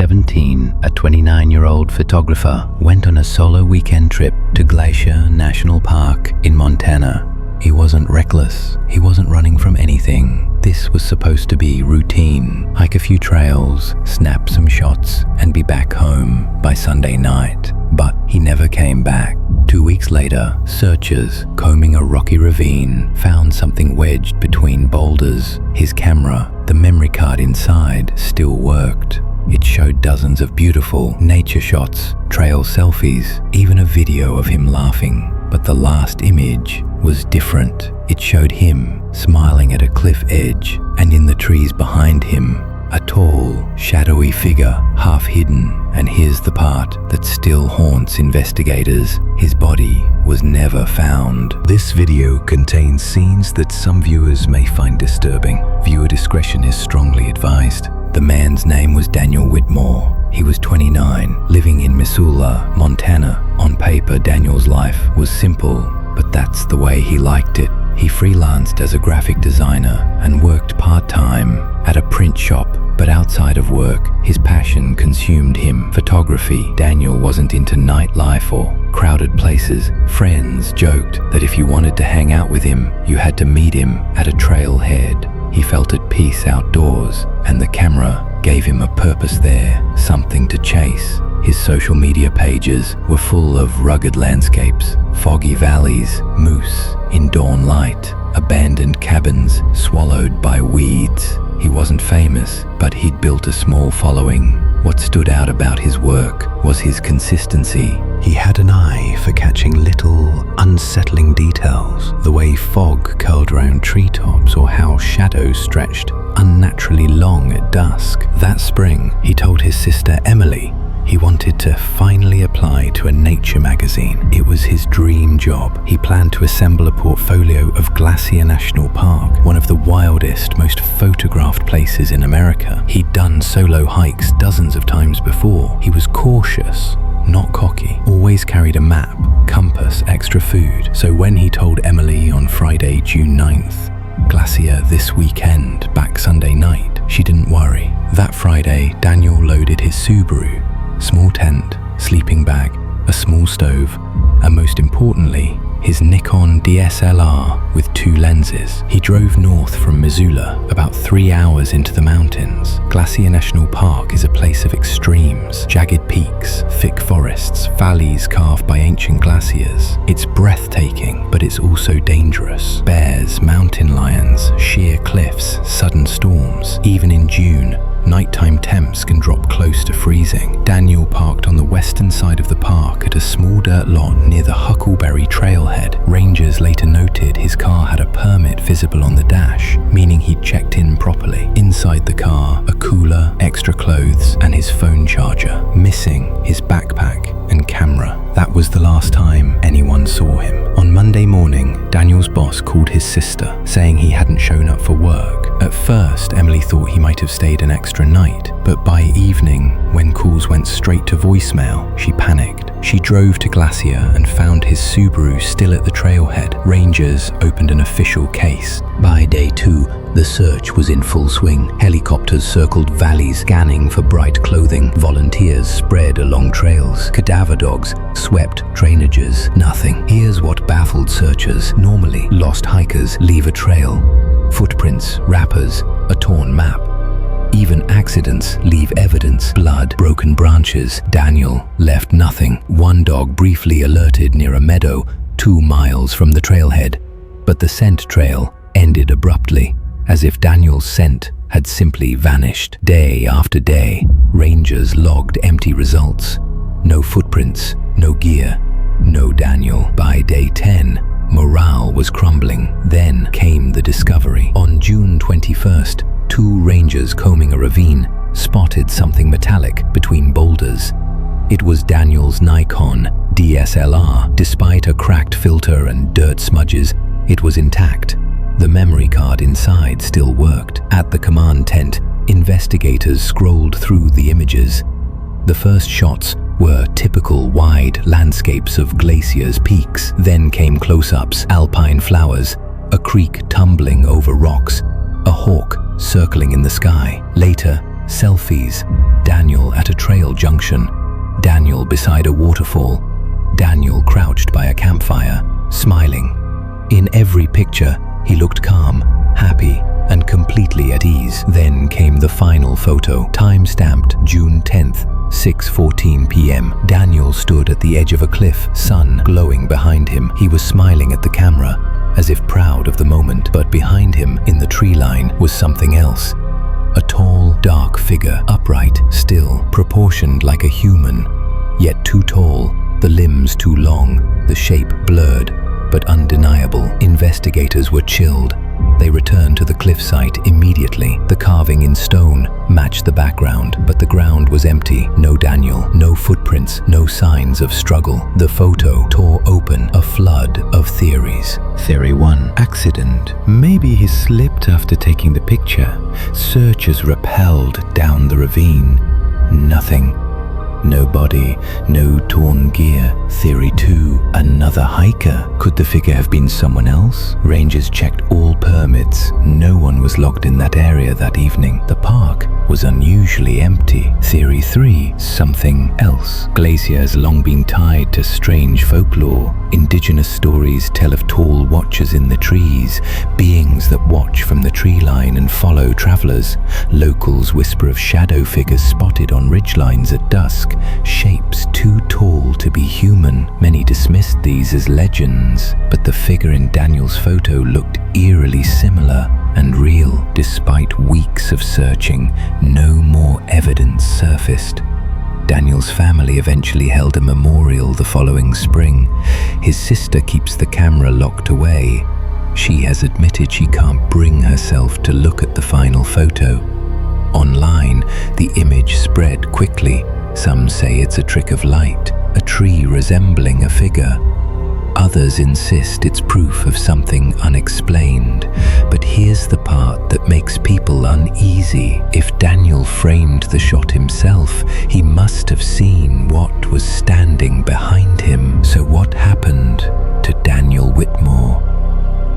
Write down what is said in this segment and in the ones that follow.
2017, a 29-year-old photographer went on a solo weekend trip to Glacier National Park in Montana. He wasn't reckless. He wasn't running from anything. This was supposed to be routine. Hike a few trails, snap some shots, and be back home by Sunday night. But he never came back. 2 weeks later, searchers combing a rocky ravine found something wedged between boulders. His camera, the memory card inside, still worked. It showed dozens of beautiful nature shots, trail selfies, even a video of him laughing. But the last image was different. It showed him smiling at a cliff edge, and in the trees behind him, a tall, shadowy figure, half hidden. And here's the part that still haunts investigators. His body was never found. This video contains scenes that some viewers may find disturbing. Viewer discretion is strongly advised. The man's name was Daniel Whitmore. He was 29, living in Missoula, Montana. On paper, Daniel's life was simple, but that's the way he liked it. He freelanced as a graphic designer and worked part-time at a print shop. But outside of work, his passion consumed him. Photography. Daniel wasn't into nightlife or crowded places. Friends joked that if you wanted to hang out with him, you had to meet him at a trailhead. He felt at peace outdoors, and the camera gave him a purpose there, something to chase. His social media pages were full of rugged landscapes, foggy valleys, moose in dawn light, abandoned cabins swallowed by weeds. He wasn't famous, but he'd built a small following. What stood out about his work was his consistency. He had an eye for catching little, unsettling details, the way fog curled around treetops or how shadows stretched unnaturally long at dusk. That spring, he told his sister Emily he wanted to finally apply to a nature magazine. It was his dream job. He planned to assemble a portfolio of Glacier National Park, one of the wildest, most photographed places in America. He'd done solo hikes dozens of times before. He was cautious, not cocky, always carried a map, compass, extra food. So when he told Emily on Friday, June 9th, Glacier this weekend, back Sunday night, she didn't worry. That Friday, Daniel loaded his Subaru, small tent, sleeping bag, a small stove, and most importantly, his Nikon DSLR with 2 lenses. He drove north from Missoula, about 3 hours into the mountains. Glacier National Park is a place of extremes, jagged peaks, thick forests, valleys carved by ancient glaciers. It's breathtaking, but it's also dangerous. Bears, mountain lions, sheer cliffs, sudden storms. Even in June, nighttime temps can drop close to freezing. Daniel parked on the western side of the park at a small dirt lot near the Huckleberry Trailhead. Rangers later noted his car had a permit visible on the dash, meaning he'd checked in properly. Inside the car, a cooler, extra clothes, and his phone charger. Missing his backpack and camera. That was the last time anyone saw him. On Monday morning, Daniel's boss called his sister, saying he hadn't shown up for work. At first, Emily thought he might have stayed an extra night, but by evening, when calls went straight to voicemail, she panicked. She drove to Glacier and found his Subaru still at the trailhead. Rangers opened an official case. By day 2, the search was in full swing. Helicopters circled valleys, scanning for bright clothing. Volunteers spread along trails. Cadaver dogs swept drainages. Nothing. Here's what baffled searchers. Normally, lost hikers leave a trail. Footprints, wrappers, a torn map. Even accidents leave evidence. Blood, broken branches. Daniel left nothing. One dog briefly alerted near a meadow 2 miles from the trailhead, but the scent trail ended abruptly, as if Daniel's scent had simply vanished. Day after day, rangers logged empty results. No footprints, no gear, no Daniel. By day 10, morale was crumbling. Then came the discovery. On June 21st, 2 rangers combing a ravine spotted something metallic between boulders. It was Daniel's Nikon DSLR. Despite a cracked filter and dirt smudges, it was intact. The memory card inside still worked. At the command tent, investigators scrolled through the images. The first shots were typical wide landscapes of Glacier's peaks. Then came close-ups, alpine flowers, a creek tumbling over rocks, a hawk circling in the sky. Later, selfies. Daniel at a junction. Daniel beside a waterfall. Daniel crouched by a campfire, smiling. In every picture, he looked calm, happy, and completely at ease. Then came the final photo, time-stamped June 10th, 6:14 p.m. Daniel stood at the edge of a cliff, sun glowing behind him. He was smiling at the camera, as if proud of the moment. But behind him, in the tree line, was something else. A tall, dark figure, upright, still, proportioned like a human, yet too tall, the limbs too long, the shape blurred, but undeniable. Investigators were chilled. They returned to the cliffsite immediately. The carving in stone matched the background, but the ground was empty. No Daniel, no footprints, no signs of struggle. The photo tore open a flood of theories. Theory 1. Accident. Maybe he slipped after taking the picture. Searchers rappelled down the ravine. Nothing. No body, no torn gear. Theory 2. Another hiker. Could the figure have been someone else? Rangers checked all permits. No one was logged in that area that evening. The park was unusually empty. Theory 3. Something else. Glacier has long been tied to strange folklore. Indigenous stories tell of tall watchers in the trees, beings that watch from the tree line and follow travelers. Locals whisper of shadow figures spotted on ridgelines at dusk, shapes too tall to be human. Many dismissed these as legends, but the figure in Daniel's photo looked eerily similar and real. Despite weeks of searching, no more evidence surfaced. Daniel's family eventually held a memorial the following spring. His sister keeps the camera locked away. She has admitted she can't bring herself to look at the final photo. Online, the image spread quickly. Some say it's a trick of light, a tree resembling a figure. Others insist it's proof of something unexplained. But here's the part that makes people uneasy. If Daniel framed the shot himself, he must have seen what was standing behind him. So what happened to Daniel Whitmore?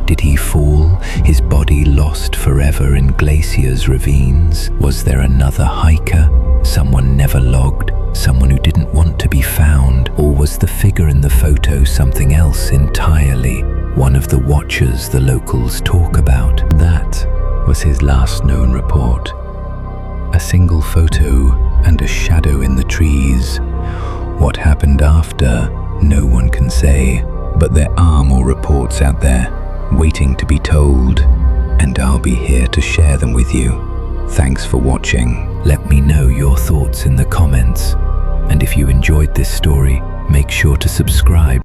Did he fall, his body lost forever in Glacier's ravines? Was there another hiker, someone never logged, someone who didn't want to be found? Or was the figure in the photo something else entirely, one of the watchers the locals talk about? That was his last known report. A single photo and a shadow in the trees. What happened after, no one can say, but there are more reports out there, waiting to be told, and I'll be here to share them with you. Thanks for watching. Let me know your thoughts in the comments, and if you enjoyed this story, make sure to subscribe.